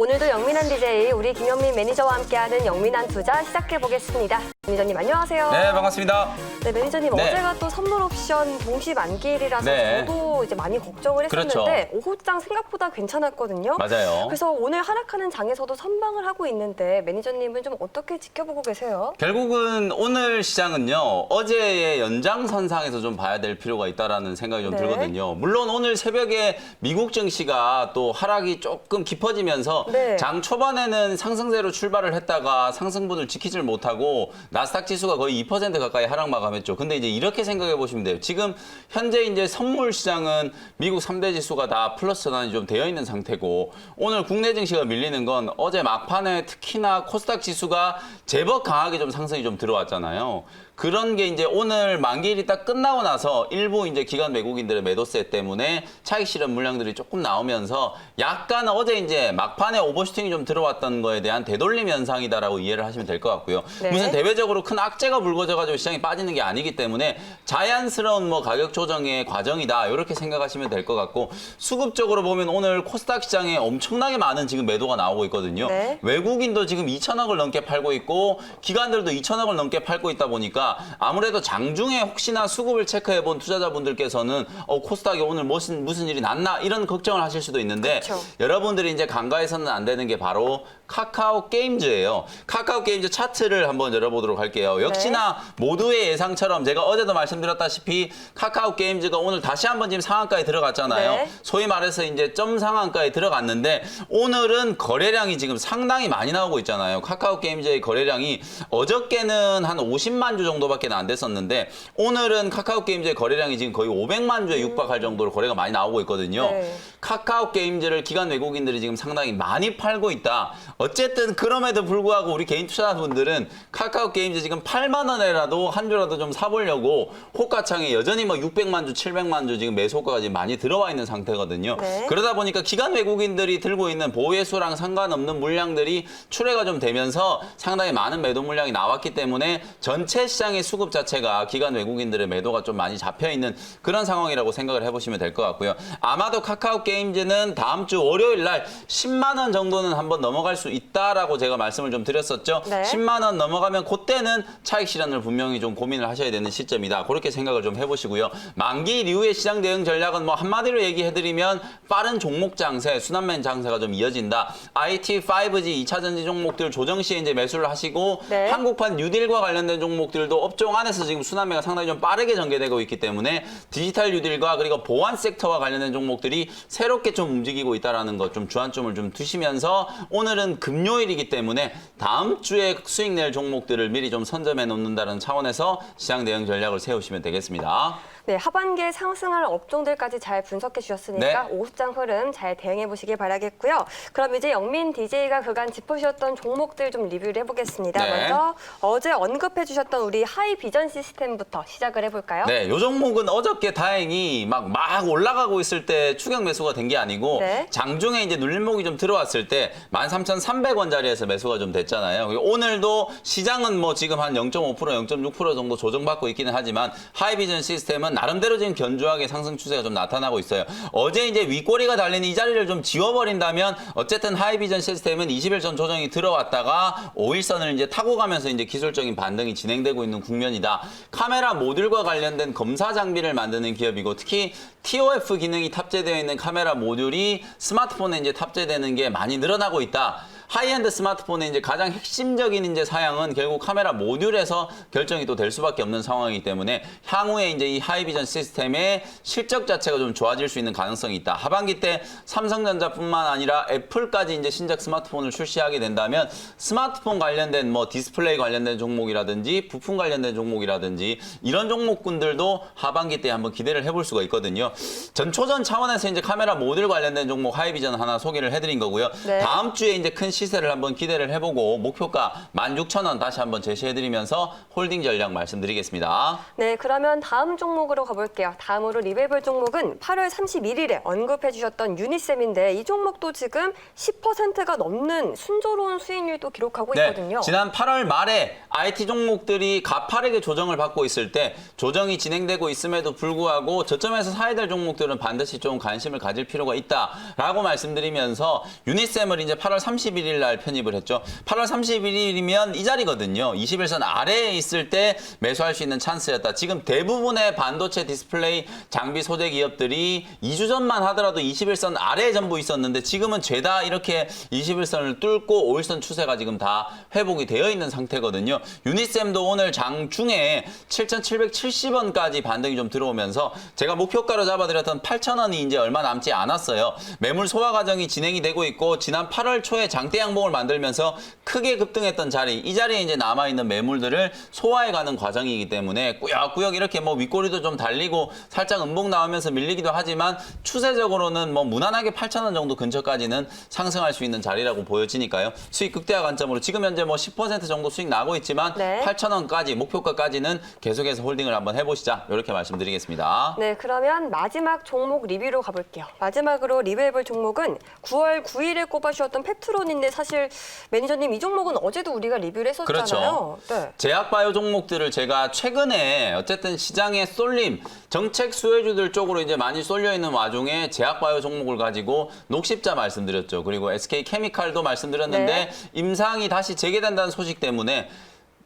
오늘도 영민한 DJ 우리 김영민 매니저와 함께하는 영민한 투자 시작해 보겠습니다. 매니저님 안녕하세요. 네, 반갑습니다. 네, 매니저님 네. 어제가 또 선물 옵션 동시 만기일이라서 네. 저도 이제 많이 걱정을 했었는데 오후장 생각보다 괜찮았거든요. 맞아요. 그래서 오늘 하락하는 장에서도 선방을 하고 있는데 매니저님은 좀 어떻게 지켜보고 계세요? 결국은 오늘 시장은요, 어제의 연장선상에서 좀 봐야 될 필요가 있다라는 생각이 좀 네. 들거든요. 물론 오늘 새벽에 미국 증시가 또 하락이 조금 깊어지면서 네. 장 초반에는 상승세로 출발을 했다가 상승분을 지키질 못하고 나스닥 지수가 거의 2% 가까이 하락 마감했죠. 근데 이제 이렇게 생각해 보시면 돼요. 지금 현재 이제 선물 시장은 미국 3대 지수가 다 플러스 전환이 좀 되어 있는 상태고 오늘 국내 증시가 밀리는 건 어제 막판에 특히나 코스닥 지수가 제법 강하게 좀 상승이 좀 들어왔잖아요. 그런 게 이제 오늘 만기일이 딱 끝나고 나서 일부 이제 기관 외국인들의 매도세 때문에 차익 실현 물량들이 조금 나오면서 약간 어제 이제 막판에 오버슈팅이 좀 들어왔던 거에 대한 되돌림 현상이다라고 이해를 하시면 될 것 같고요. 네. 무슨 대외적으로 큰 악재가 불거져가지고 시장이 빠지는 게 아니기 때문에 자연스러운 뭐 가격 조정의 과정이다 이렇게 생각하시면 될 것 같고 수급적으로 보면 오늘 코스닥 시장에 엄청나게 많은 지금 매도가 나오고 있거든요. 네. 외국인도 지금 2천억을 넘게 팔고 있고 기관들도 2천억을 넘게 팔고 있다 보니까 아무래도 장중에 혹시나 수급을 체크해본 투자자분들께서는 코스닥이 오늘 무슨 일이 났나 이런 걱정을 하실 수도 있는데 그렇죠. 여러분들이 이제 간과해서는 안 되는 게 바로 카카오 게임즈예요. 카카오 게임즈 차트를 한번 열어보도록 할게요. 역시나 모두의 예상처럼 제가 어제도 말씀드렸다시피 카카오 게임즈가 오늘 다시 한번 지금 상한가에 들어갔잖아요. 네. 소위 말해서 이제 점 상한가에 들어갔는데 오늘은 거래량이 지금 상당히 많이 나오고 있잖아요. 카카오 게임즈의 거래량이 어저께는 한 50만 주 정도밖에 안 됐었는데 오늘은 카카오 게임즈의 거래량이 지금 거의 500만 주에 육박할 정도로 거래가 많이 나오고 있거든요. 네. 카카오 게임즈를 기관 외국인들이 지금 상당히 많이 팔고 있다. 어쨌든 그럼에도 불구하고 우리 개인 투자자분들은 카카오 게임즈 지금 8만 원에라도 한 주라도 좀 사보려고 호가창에 여전히 뭐 600만 주, 700만 주 지금 매수 호가가 지금 많이 들어와 있는 상태거든요. 네. 그러다 보니까 기관 외국인들이 들고 있는 보유수랑 상관없는 물량들이 출회가 좀 되면서 상당히 많은 매도 물량이 나왔기 때문에 전체 시장의 수급 자체가 기관 외국인들의 매도가 좀 많이 잡혀 있는 그런 상황이라고 생각을 해보시면 될 것 같고요. 아마도 카카오 게임즈는 다음 주 월요일 날 10만 원 정도는 한번 넘어갈 수 있다라고 제가 말씀을 좀 드렸었죠. 네. 10만 원 넘어가면 그때는 차익 실현을 분명히 좀 고민을 하셔야 되는 시점이다. 그렇게 생각을 좀 해보시고요. 만기 이후의 시장 대응 전략은 뭐 한마디로 얘기해드리면 빠른 종목 장세, 순환맨 장세가 좀 이어진다. IT, 5G, 2차 전지 종목들 조정 시에 이제 매수를 하시고 네. 한국판 뉴딜과 관련된 종목들도 업종 안에서 지금 순환매가 상당히 좀 빠르게 전개되고 있기 때문에 디지털 뉴딜과 그리고 보안 섹터와 관련된 종목들이 새롭게 좀 움직이고 있다는 것 좀 주안점을 좀 두시면서 오늘은 금요일이기 때문에 다음 주에 수익 낼 종목들을 미리 좀 선점해 놓는다는 차원에서 시장 대응 전략을 세우시면 되겠습니다. 네, 하반기에 상승할 업종들까지 잘 분석해 주셨으니까 네. 오후장 흐름 잘 대응해 보시길 바라겠고요. 그럼 이제 영민 DJ가 그간 짚어주셨던 종목들 좀 리뷰를 해보겠습니다. 네. 먼저 어제 언급해 주셨던 우리 하이 비전 시스템부터 시작을 해볼까요? 네, 이 종목은 어저께 다행히 막 올라가고 있을 때 추격 매수가 된 게 아니고 네. 장중에 이제 눌림목이 좀 들어왔을 때 13,300원짜리에서 매수가 좀 됐잖아요. 오늘도 시장은 뭐 지금 한 0.5%, 0.6% 정도 조정받고 있기는 하지만 하이비전 시스템은 나름대로 지금 견조하게 상승 추세가 좀 나타나고 있어요. 어제 이제 윗꼬리가 달린 이 자리를 좀 지워버린다면 어쨌든 하이비전 시스템은 20일 전 조정이 들어왔다가 5일선을 이제 타고 가면서 이제 기술적인 반등이 진행되고 있는 국면이다. 카메라 모듈과 관련된 검사 장비를 만드는 기업이고 특히 TOF 기능이 탑재되어 있는 카메라 모듈이 스마트폰에 이제 탑재되는 게 많이 늘어나고 있다. 하이엔드 스마트폰의 이제 가장 핵심적인 이제 사양은 결국 카메라 모듈에서 결정이 또 될 수밖에 없는 상황이기 때문에 향후에 이제 이 하이비전 시스템의 실적 자체가 좀 좋아질 수 있는 가능성이 있다. 하반기 때 삼성전자뿐만 아니라 애플까지 이제 신작 스마트폰을 출시하게 된다면 스마트폰 관련된 뭐 디스플레이 관련된 종목이라든지 부품 관련된 종목이라든지 이런 종목군들도 하반기 때 한번 기대를 해볼 수가 있거든요. 전초전 차원에서 이제 카메라 모듈 관련된 종목 하이비전 하나 소개를 해드린 거고요. 네. 다음 주에 이제 큰 시세를 한번 기대를 해보고 목표가 16,000원 다시 한번 제시해드리면서 홀딩 전략 말씀드리겠습니다. 네, 그러면 다음 종목으로 가볼게요. 다음으로 리뷰해볼 종목은 8월 31일에 언급해 주셨던 유니셈인데 이 종목도 지금 10%가 넘는 순조로운 수익률도 기록하고 있거든요. 지난 8월 말에 IT 종목들이 가파르게 조정을 받고 있을 때 조정이 진행되고 있음에도 불구하고 저점에서 사야 될 종목들은 반드시 좀 관심을 가질 필요가 있다라고 말씀드리면서 유니셈을 이제 8월 31일 날 편입을 했죠. 8월 31일이면 이 자리거든요. 21선 아래에 있을 때 매수할 수 있는 찬스였다. 지금 대부분의 반도체 디스플레이 장비 소재 기업들이 2주 전만 하더라도 21선 아래에 전부 있었는데 지금은 죄다 이렇게 21선을 뚫고 5일선 추세가 지금 다 회복이 되어 있는 상태거든요. 유니셈도 오늘 장중에 7,770원까지 반등이 좀 들어오면서 제가 목표가로 잡아드렸던 8,000원이 이제 얼마 남지 않았어요. 매물 소화 과정이 진행이 되고 있고 지난 8월 초에 장대 양봉을 만들면서 크게 급등했던 자리, 이 자리에 이제 남아있는 매물들을 소화해가는 과정이기 때문에 꾸역꾸역 이렇게 뭐 윗꼬리도 좀 달리고 살짝 음봉 나오면서 밀리기도 하지만 추세적으로는 뭐 무난하게 8,000원 정도 근처까지는 상승할 수 있는 자리라고 보여지니까요. 수익 극대화 관점으로 지금 현재 뭐 10% 정도 수익 나고 있지만 네. 8,000원까지 목표가까지는 계속해서 홀딩을 한번 해보시자 이렇게 말씀드리겠습니다. 네, 그러면 마지막 종목 리뷰로 가볼게요. 마지막으로 리뷰해볼 종목은 9월 9일에 꼽아주셨던 펩트론인데 사실 매니저님 이 종목은 어제도 우리가 리뷰를 했었잖아요. 그렇죠. 네. 제약바이오 종목들을 제가 최근에 어쨌든 시장의 쏠림, 정책 수혜주들 쪽으로 이제 많이 쏠려 있는 와중에 제약바이오 종목을 가지고 녹십자 말씀드렸죠. 그리고 SK케미칼도 말씀드렸는데 네. 임상이 다시 재개된다는 소식 때문에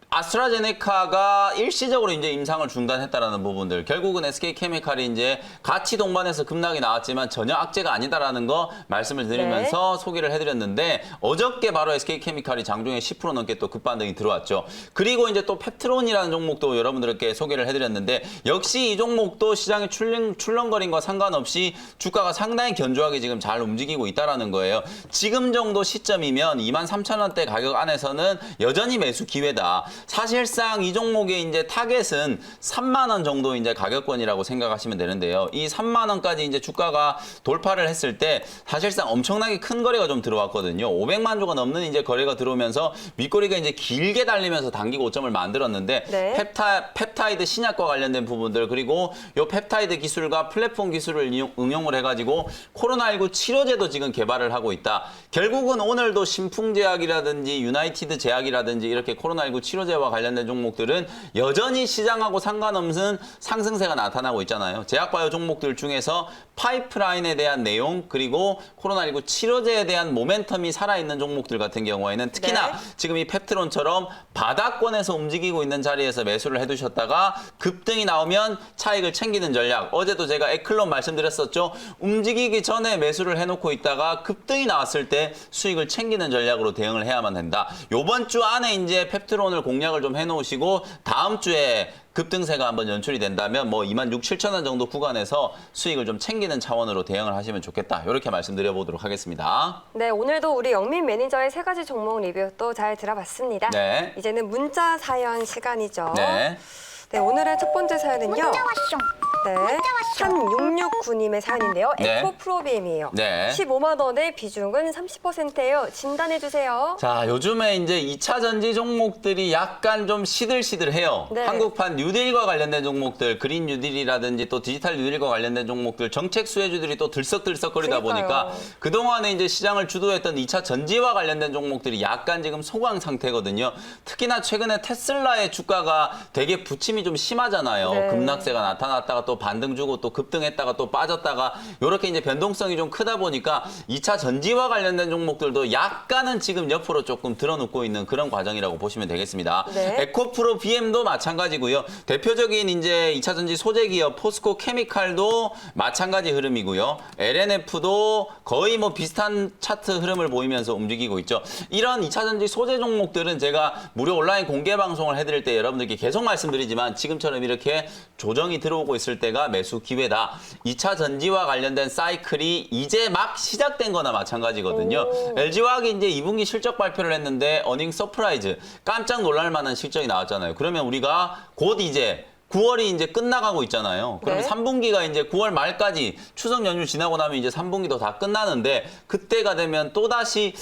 아스트라제네카가 일시적으로 이제 임상을 중단했다라는 부분들, 결국은 SK케미칼이 이제 같이 동반해서 급락이 나왔지만 전혀 악재가 아니다라는 거 말씀을 드리면서 소개를 해드렸는데 어저께 바로 SK케미칼이 장중에 10% 넘게 또 급반등이 들어왔죠. 그리고 이제 또 펩트론이라는 종목도 여러분들께 소개를 해드렸는데 역시 이 종목도 시장의 출렁거림과 상관없이 주가가 상당히 견조하게 지금 잘 움직이고 있다라는 거예요. 지금 정도 시점이면 23,000원대 가격 안에서는 여전히 매수 기회다. 사실상 이 종목의 이제 타겟은 3만 원 정도 이제 가격권이라고 생각하시면 되는데요. 이 3만 원까지 이제 주가가 돌파를 했을 때 사실상 엄청나게 큰 거래가 좀 들어왔거든요. 500만 주가 넘는 이제 거래가 들어오면서 윗꼬리가 이제 길게 달리면서 단기 고점을 만들었는데 네. 펩타이드 신약과 관련된 부분들 그리고 요 펩타이드 기술과 플랫폼 기술을 응용을 해가지고 코로나19 치료제도 지금 개발을 하고 있다. 결국은 오늘도 신풍제약이라든지 유나이티드 제약이라든지 이렇게 코로나19 치료제와 관련된 종목들은 여전히 시장하고 상관없는 상승세가 나타나고 있잖아요. 제약바이오 종목들 중에서 파이프라인에 대한 내용 그리고 코로나19 치료제에 대한 모멘텀이 살아있는 종목들 같은 경우에는 특히나 네. 지금 이 펩트론처럼 바닥권에서 움직이고 있는 자리에서 매수를 해두셨다가 급등이 나오면 차익을 챙기는 전략. 어제도 제가 에클론 말씀드렸었죠. 움직이기 전에 매수를 해놓고 있다가 급등이 나왔을 때 수익을 챙기는 전략으로 대응을 해야만 된다. 요번 주 안에 이제 펩트론을 공략을 좀 해놓으시고 다음 주에 급등세가 한번 연출이 된다면 뭐 26,700원 정도 구간에서 수익을 좀 챙기는 차원으로 대응을 하시면 좋겠다. 이렇게 말씀드려보도록 하겠습니다. 네, 오늘도 우리 영민 매니저의 세 가지 종목 리뷰 또 잘 들어봤습니다. 네. 이제는 문자 사연 시간이죠. 네. 네, 오늘의 첫 번째 사연은요. 문자 왔쇼. 네, 문자 왔쇼. 3669님의 사연인데요. 네. 에코프로비엠이에요. 네. 15만 원의 비중은 30%예요. 진단해 주세요. 자, 요즘에 이제 2차 전지 종목들이 약간 좀 시들시들해요. 네. 한국판 뉴딜과 관련된 종목들, 그린 뉴딜이라든지 또 디지털 뉴딜과 관련된 종목들, 정책 수혜주들이 또 들썩들썩거리다 그러니까요. 보니까 그동안에 이제 시장을 주도했던 2차 전지와 관련된 종목들이 약간 지금 소강 상태거든요. 특히나 최근에 테슬라의 주가가 되게 부침이 좀 심하잖아요. 네. 급락세가 나타났다가 또 반등 주고 또 급등했다가 또 빠졌다가 이렇게 이제 변동성이 좀 크다 보니까 2차 전지와 관련된 종목들도 약간은 지금 옆으로 조금 드러눕고 있는 그런 과정이라고 보시면 되겠습니다. 네. 에코프로 BM도 마찬가지고요. 대표적인 이제 2차 전지 소재 기업 포스코 케미칼도 마찬가지 흐름이고요. LNF도 거의 뭐 비슷한 차트 흐름을 보이면서 움직이고 있죠. 이런 2차 전지 소재 종목들은 제가 무료 온라인 공개 방송을 해드릴 때 여러분들께 계속 말씀드리지만 지금처럼 이렇게 조정이 들어오고 있을 때가 매수 기회다. 2차 전지와 관련된 사이클이 이제 막 시작된 거나 마찬가지거든요. 오. LG화학이 이제 2분기 실적 발표를 했는데 어닝 서프라이즈 깜짝 놀랄 만한 실적이 나왔잖아요. 그러면 우리가 곧 이제 9월이 이제 끝나가고 있잖아요. 그러면 네. 3분기가 이제 9월 말까지 추석 연휴 지나고 나면 이제 3분기도 다 끝나는데 그때가 되면 또다시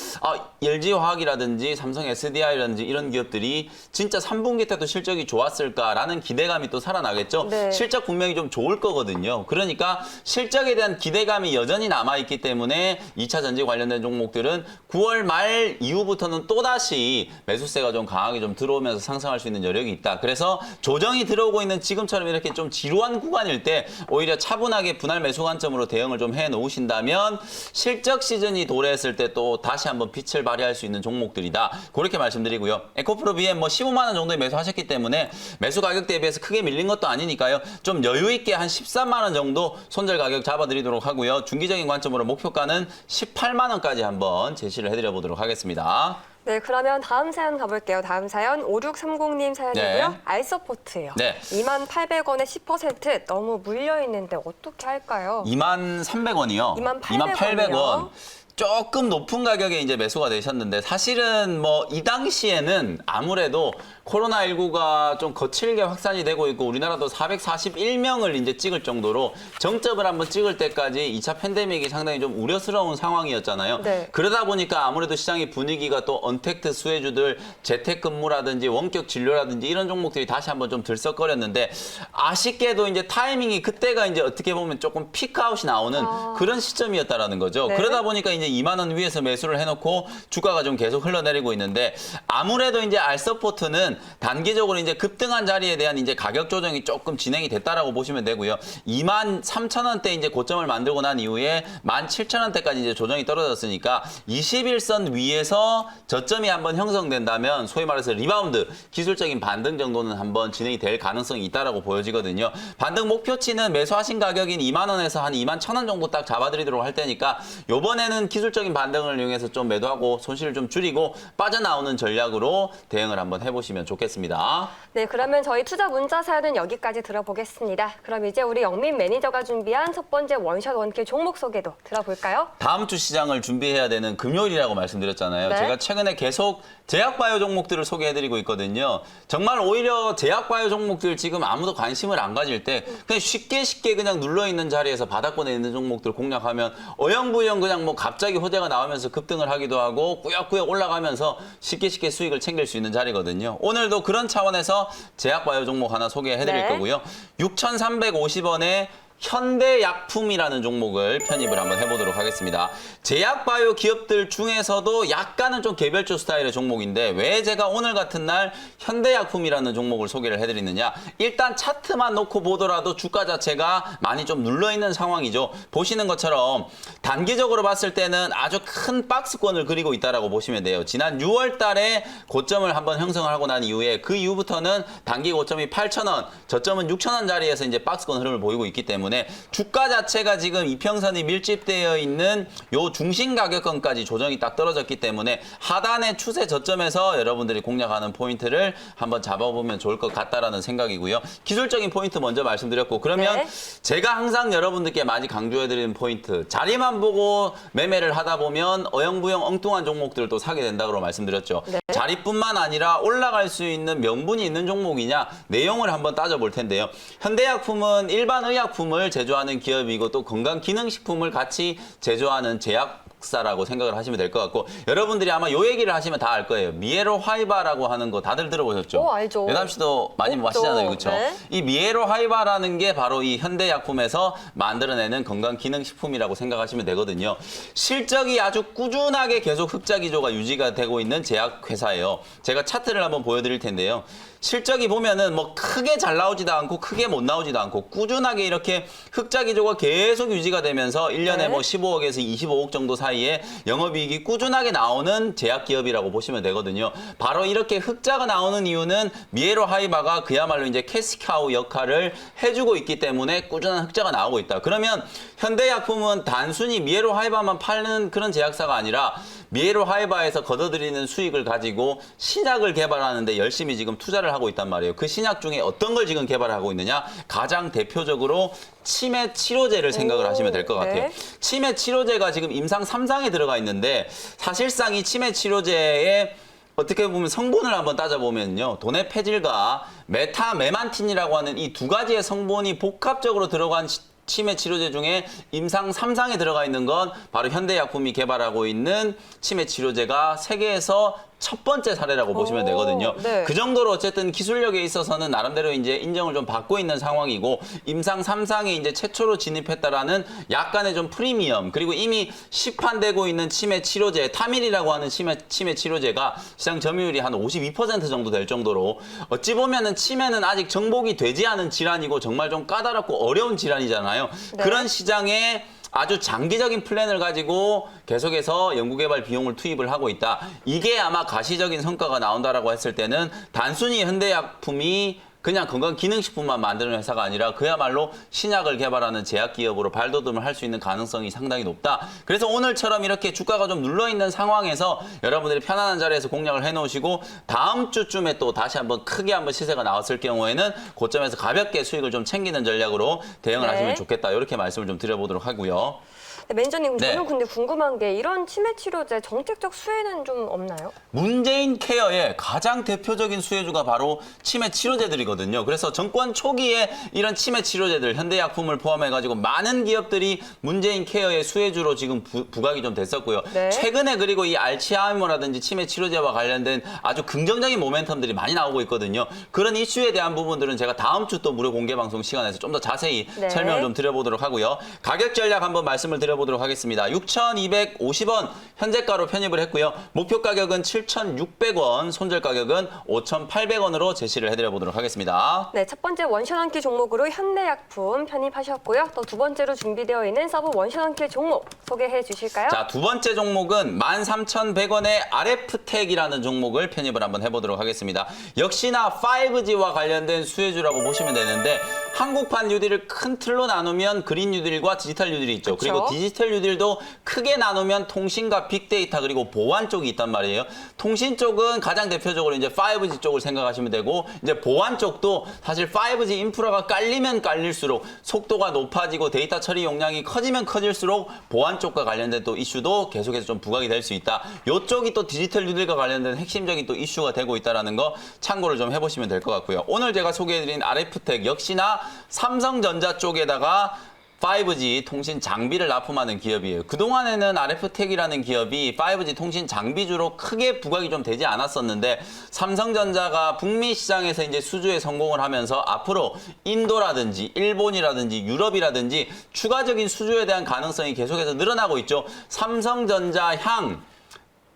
LG화학이라든지 삼성 SDI라든지 이런 기업들이 진짜 3분기 때도 실적이 좋았을까라는 기대감이 또 살아나겠죠. 네. 실적 분명히 좀 좋을 거거든요. 그러니까 실적에 대한 기대감이 여전히 남아있기 때문에 2차 전지 관련된 종목들은 9월 말 이후부터는 또다시 매수세가 좀 강하게 좀 들어오면서 상승할 수 있는 여력이 있다. 그래서 조정이 들어오고 있는 지금처럼 이렇게 좀 지루한 구간일 때 오히려 차분하게 분할 매수 관점으로 대응을 좀 해놓으신다면 실적 시즌이 도래했을 때 또 다시 한번 빛을 발휘할 수 있는 종목들이다. 그렇게 말씀드리고요. 에코프로 BM 뭐 15만 원 정도에 매수하셨기 때문에 매수 가격 대비해서 크게 밀린 것도 아니니까요. 좀 여유 있게 한 13만 원 정도 손절 가격 잡아드리도록 하고요. 중기적인 관점으로 목표가는 18만 원까지 한번 제시를 해드려 보도록 하겠습니다. 네, 그러면 다음 사연 가볼게요. 다음 사연 5630님 사연이고요. 네. 알서포트예요. 네. 28,000원에 10% 너무 물려 있는데 어떻게 할까요? 23,000원이요. 28,000원. 조금 높은 가격에 이제 매수가 되셨는데 사실은 뭐 이 당시에는 아무래도 코로나19가 좀 거칠게 확산이 되고 있고 우리나라도 441명을 이제 찍을 정도로 정점을 한번 찍을 때까지 2차 팬데믹이 상당히 좀 우려스러운 상황이었잖아요. 네. 그러다 보니까 아무래도 시장의 분위기가 또 언택트 수혜주들 재택근무라든지 원격 진료라든지 이런 종목들이 다시 한번 좀 들썩거렸는데 아쉽게도 이제 타이밍이 그때가 이제 어떻게 보면 조금 피크아웃이 나오는 그런 시점이었다라는 거죠. 네. 그러다 보니까 이제 2만 원 위에서 매수를 해놓고 주가가 좀 계속 흘러내리고 있는데 아무래도 이제 알서포트는 단기적으로 이제 급등한 자리에 대한 이제 가격 조정이 조금 진행이 됐다라고 보시면 되고요. 23,000원대 이제 고점을 만들고 난 이후에 17,000원대까지 이제 조정이 떨어졌으니까 21선 위에서 저점이 한번 형성된다면 소위 말해서 리바운드 기술적인 반등 정도는 한번 진행이 될 가능성이 있다라고 보여지거든요. 반등 목표치는 매수하신 가격인 2만 원에서 한 21,000원 정도 딱 잡아드리도록 할 테니까 요번에는 기술적인 반등을 이용해서 좀 매도하고 손실을 좀 줄이고 빠져나오는 전략으로 대응을 한번 해보시면 좋겠습니다. 네, 그러면 저희 투자 문자 사연은 여기까지 들어보겠습니다. 그럼 이제 우리 영민 매니저가 준비한 첫 번째 원샷 원킬 종목 소개도 들어볼까요? 다음 주 시장을 준비해야 되는 금요일이라고 말씀드렸잖아요. 네. 제가 최근에 계속 제약바이오 종목들을 소개해드리고 있거든요. 정말 오히려 제약바이오 종목들 지금 아무도 관심을 안 가질 때 그냥 쉽게 그냥 눌러있는 자리에서 바닥권에 있는 종목들 공략하면 어영부영 그냥 뭐 갑자기 호재가 나오면서 급등을 하기도 하고 꾸역꾸역 올라가면서 쉽게 수익을 챙길 수 있는 자리거든요. 오늘도 그런 차원에서 제약바이오 종목 하나 소개해드릴 네. 거고요. 6,350원에 현대약품이라는 종목을 편입을 한번 해보도록 하겠습니다. 제약바이오 기업들 중에서도 약간은 좀 개별주 스타일의 종목인데 왜 제가 오늘 같은 날 현대약품이라는 종목을 소개를 해드리느냐. 일단 차트만 놓고 보더라도 주가 자체가 많이 좀 눌러있는 상황이죠. 보시는 것처럼 단기적으로 봤을 때는 아주 큰 박스권을 그리고 있다고 보시면 돼요. 지난 6월 달에 고점을 한번 형성을 하고 난 이후에 그 이후부터는 단기 고점이 8,000원, 저점은 6,000원 자리에서 이제 박스권 흐름을 보이고 있기 때문에 주가 자체가 지금 이평선이 밀집되어 있는 요 중심 가격권까지 조정이 딱 떨어졌기 때문에 하단의 추세 저점에서 여러분들이 공략하는 포인트를 한번 잡아보면 좋을 것 같다라는 생각이고요. 기술적인 포인트 먼저 말씀드렸고 그러면 네. 제가 항상 여러분들께 많이 강조해드리는 포인트 자리만 보고 매매를 하다 보면 어영부영 엉뚱한 종목들을 또 사게 된다고 말씀드렸죠. 네. 자리뿐만 아니라 올라갈 수 있는 명분이 있는 종목이냐 내용을 한번 따져볼 텐데요. 현대약품은 일반 의약품을 제조하는 기업이고 또 건강기능식품을 같이 제조하는 제약사라고 생각을 하시면 될 것 같고 여러분들이 아마 요 얘기를 하시면 다 알 거예요. 미에로 하이바라고 하는 거 다들 들어보셨죠? 알죠. 여담 씨도 많이 없죠. 마시잖아요. 그렇죠? 네. 이 미에로 하이바라는 게 바로 이 현대약품에서 만들어내는 건강기능식품이라고 생각하시면 되거든요. 실적이 아주 꾸준하게 계속 흑자 기조가 유지가 되고 있는 제약회사예요. 제가 차트를 한번 보여드릴 텐데요. 실적이 보면은 뭐 크게 잘 나오지도 않고 크게 못 나오지도 않고 꾸준하게 이렇게 흑자 기조가 계속 유지가 되면서 1년에 네. 뭐 15억에서 25억 정도 사이에 영업이익이 꾸준하게 나오는 제약기업이라고 보시면 되거든요. 바로 이렇게 흑자가 나오는 이유는 미에로 하이바가 그야말로 이제 캐시카우 역할을 해주고 있기 때문에 꾸준한 흑자가 나오고 있다. 그러면 현대약품은 단순히 미에로 하이바만 파는 그런 제약사가 아니라 미에로 하이바에서 걷어들이는 수익을 가지고 신약을 개발하는데 열심히 지금 투자를 하고 있단 말이에요. 그 신약 중에 어떤 걸 지금 개발하고 있느냐? 가장 대표적으로 치매 치료제를 생각을 하시면 될 것 같아요. 네. 치매 치료제가 지금 임상 3상에 들어가 있는데 사실상 이 치매 치료제의 어떻게 보면 성분을 한번 따져보면요. 도내 페질과 메타메만틴이라고 하는 이 두 가지의 성분이 복합적으로 들어간 치매 치료제 중에 임상 3상에 들어가 있는 건 바로 현대약품이 개발하고 있는 치매 치료제가 세계에서 첫 번째 사례라고 보시면 되거든요. 네. 그 정도로 어쨌든 기술력에 있어서는 나름대로 이제 인정을 좀 받고 있는 상황이고 임상 3상에 이제 최초로 진입했다라는 약간의 좀 프리미엄 그리고 이미 시판되고 있는 치매 치료제 타밀이라고 하는 치매 치료제가 시장 점유율이 한 52% 정도 될 정도로 어찌 보면은 치매는 아직 정복이 되지 않은 질환이고 정말 좀 까다롭고 어려운 질환이잖아요. 네. 그런 시장에 아주 장기적인 플랜을 가지고 계속해서 연구개발 비용을 투입을 하고 있다. 이게 아마 가시적인 성과가 나온다라고 했을 때는 단순히 현대약품이 그냥 건강기능식품만 만드는 회사가 아니라 그야말로 신약을 개발하는 제약기업으로 발돋움을 할 수 있는 가능성이 상당히 높다. 그래서 오늘처럼 이렇게 주가가 좀 눌러있는 상황에서 여러분들이 편안한 자리에서 공략을 해놓으시고 다음 주쯤에 또 다시 한번 크게 한번 시세가 나왔을 경우에는 고점에서 가볍게 수익을 좀 챙기는 전략으로 대응을 네. 하시면 좋겠다. 이렇게 말씀을 좀 드려보도록 하고요. 네, 매니저님, 네. 저는 근데 궁금한 게 이런 치매 치료제 정책적 수혜는 좀 없나요? 문재인 케어의 가장 대표적인 수혜주가 바로 치매 치료제들이거든요. 그래서 정권 초기에 이런 치매 치료제들, 현대약품을 포함해가지고 많은 기업들이 문재인 케어의 수혜주로 지금 부각이 좀 됐었고요. 네. 최근에 그리고 이 알츠하이머라든지 치매 치료제와 관련된 아주 긍정적인 모멘텀들이 많이 나오고 있거든요. 그런 이슈에 대한 부분들은 제가 다음 주 또 무료 공개 방송 시간에서 좀 더 자세히 네. 설명을 좀 드려보도록 하고요. 가격 전략 한번 말씀을 드려보도록 하겠습니다. 6,250원 현재가로 편입을 했고요. 목표 가격은 7,600원, 손절 가격은 5,800원으로 제시를 해드려보도록 하겠습니다. 네, 첫 번째 원샷 원킬 종목으로 현대약품 편입하셨고요. 또 두 번째로 준비되어 있는 서브 원샷 원킬 종목 소개해 주실까요? 자, 두 번째 종목은 13,100원의 RF텍이라는 종목을 편입을 한번 해보도록 하겠습니다. 역시나 5G와 관련된 수혜주라고 보시면 되는데 한국판 뉴딜을 큰 틀로 나누면 그린 뉴딜과 디지털 뉴딜이 있죠. 그쵸? 그리고 디지털 뉴딜도 크게 나누면 통신과 빅데이터 그리고 보안 쪽이 있단 말이에요. 통신 쪽은 가장 대표적으로 이제 5G 쪽을 생각하시면 되고 이제 보안 쪽도 사실 5G 인프라가 깔리면 깔릴수록 속도가 높아지고 데이터 처리 용량이 커지면 커질수록 보안 쪽과 관련된 또 이슈도 계속해서 좀 부각이 될 수 있다. 이쪽이 또 디지털 뉴딜과 관련된 핵심적인 또 이슈가 되고 있다는 거 참고를 좀 해보시면 될 것 같고요. 오늘 제가 소개해드린 RF텍 역시나 삼성전자 쪽에다가 5G 통신 장비를 납품하는 기업이에요. 그동안에는 RF텍이라는 기업이 5G 통신 장비주로 크게 부각이 좀 되지 않았었는데 삼성전자가 북미 시장에서 이제 수주에 성공을 하면서 앞으로 인도라든지 일본이라든지 유럽이라든지 추가적인 수주에 대한 가능성이 계속해서 늘어나고 있죠. 삼성전자 향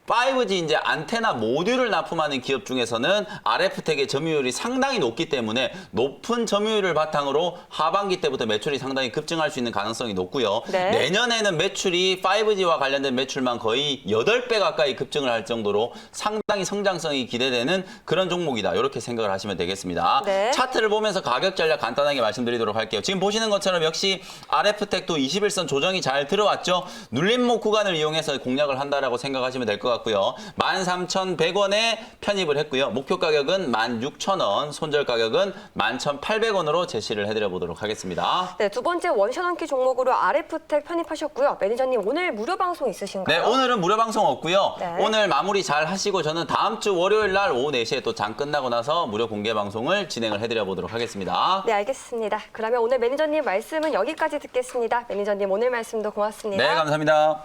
5G 이제 안테나 모듈을 납품하는 기업 중에서는 RF텍의 점유율이 상당히 높기 때문에 높은 점유율을 바탕으로 하반기 때부터 매출이 상당히 급증할 수 있는 가능성이 높고요. 네. 내년에는 매출이 5G와 관련된 매출만 거의 8배 가까이 급증을 할 정도로 상당히 성장성이 기대되는 그런 종목이다. 이렇게 생각을 하시면 되겠습니다. 네. 차트를 보면서 가격 전략 간단하게 말씀드리도록 할게요. 지금 보시는 것처럼 역시 RF텍도 21선 조정이 잘 들어왔죠. 눌림목 구간을 이용해서 공략을 한다라고 생각하시면 될 것 같고요. 13,100원에 편입을 했고요. 목표 가격은 16,000원, 손절 가격은 11,800원으로 제시를 해드려보도록 하겠습니다. 네, 두 번째 원샷 원킬 종목으로 RF텍 편입하셨고요. 매니저님, 오늘 무료 방송 있으신가요? 네, 오늘은 무료 방송 없고요. 네. 오늘 마무리 잘 하시고 저는 다음 주 월요일 날 오후 4시에 또 장 끝나고 나서 무료 공개 방송을 진행을 해드려보도록 하겠습니다. 네, 알겠습니다. 그러면 오늘 매니저님 말씀은 여기까지 듣겠습니다. 매니저님 오늘 말씀도 고맙습니다. 네, 감사합니다.